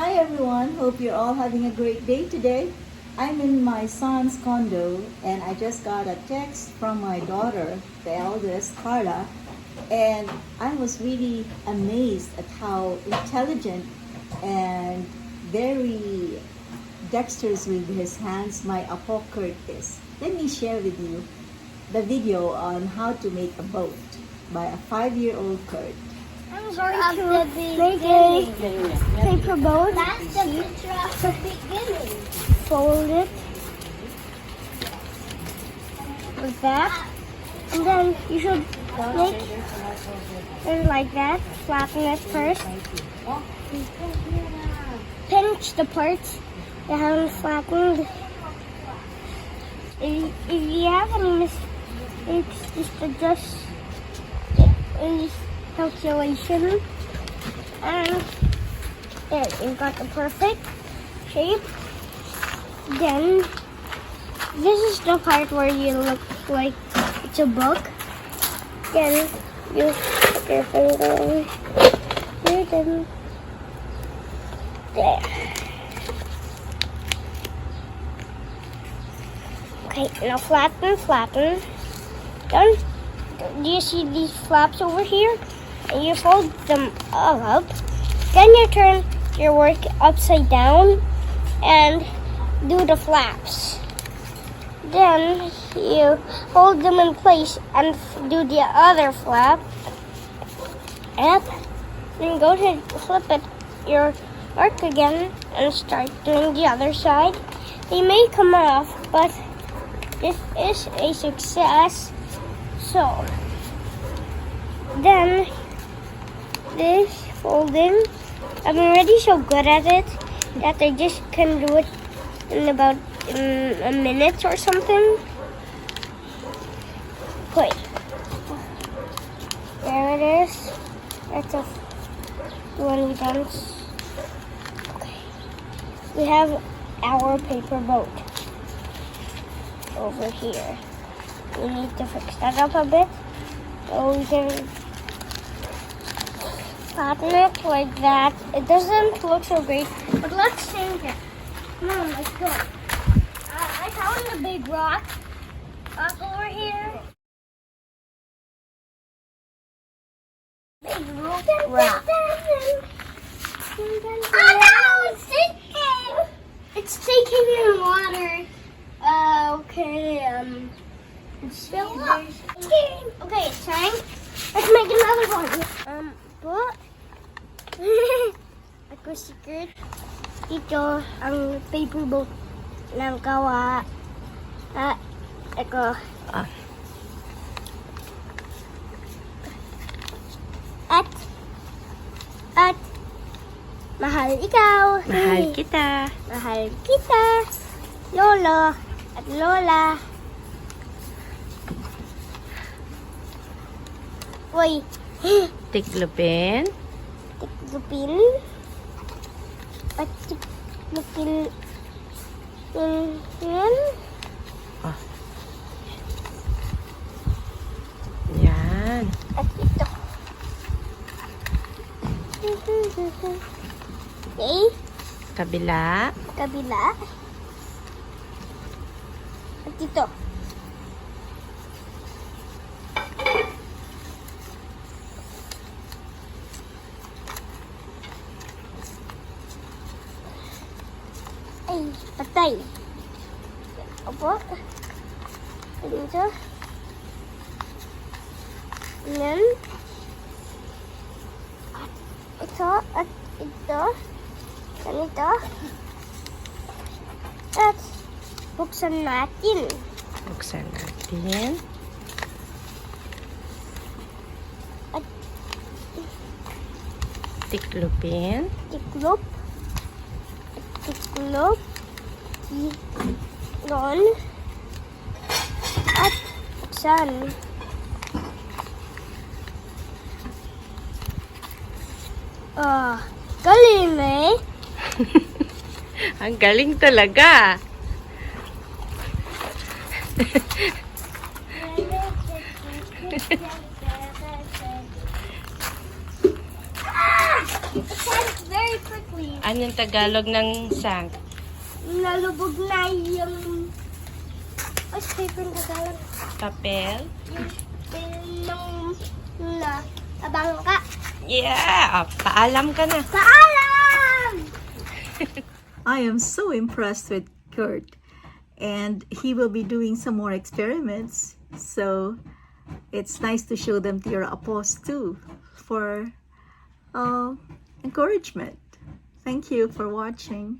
Hi everyone, hope you're all having a great day today. I'm in my son's condo and I just got a text from my daughter, the eldest, Carla, and I was really amazed at how intelligent and very dexterous with his hands my apo KERT is. Let me share with you the video on how to make a boat by a 5-year-old KERT. I'm going to make a paper boat. That's the picture of the beginning. Fold it like that, and then you should make it like that. Flatten it first. Pinch the parts that haven't flattened. If you have any mistakes, just adjust in calculation. And there, you got the perfect shape. Then this is the part where you look like it's a book. Then you put your finger here, then there. Okay, now flatten. Then, do you see these flaps over here? And you fold them all up. Then you turn your work upside down and do the flaps. Then you hold them in place and do the other flap. And then go to flip it your work again and start doing the other side. They may come off, but this is a success. So then this folding, I'm already so good at it that I just can do it in about a minute or something. Wait, there it is. That's a one we done. Okay, we have our paper boat over here. We need to fix that up a bit so we can flatten it like that. It doesn't look so great, but let's change it. Come on, let's go. I found a big rock over here. Big rock. Oh no, it's sinking! It's sinking in water. Okay, fill up. Okay, it's time. Let's make another one. But ako secret. Ito ang paper boat ng gawa. Ako. At mahal ikaw. Mahal kita. Mahal kita. Lolo at Lola. Uy. Tiklupin. Tiklupin. At tiklupin. Yan. Oh. Yan. At ito. Okay. Kabila. Kabila. At ito. Ay, patay. Opo. Dito. Yan. At ito. At ito. Ganito. At buksan natin. Buksan natin. At Tiklupin. tiklop. Tiklop. Ron. At buksan. Galing eh. Ang galing talaga. It's very quickly. Anong Tagalog ng sank? Nalubog na yung... What's paper in Tagalog? Papel? Yung na bangka. Yeah! Paalam ka na. Paalam! I am so impressed with KERT, and he will be doing some more experiments. So it's nice to show them to your apos too for encouragement. Thank you for watching.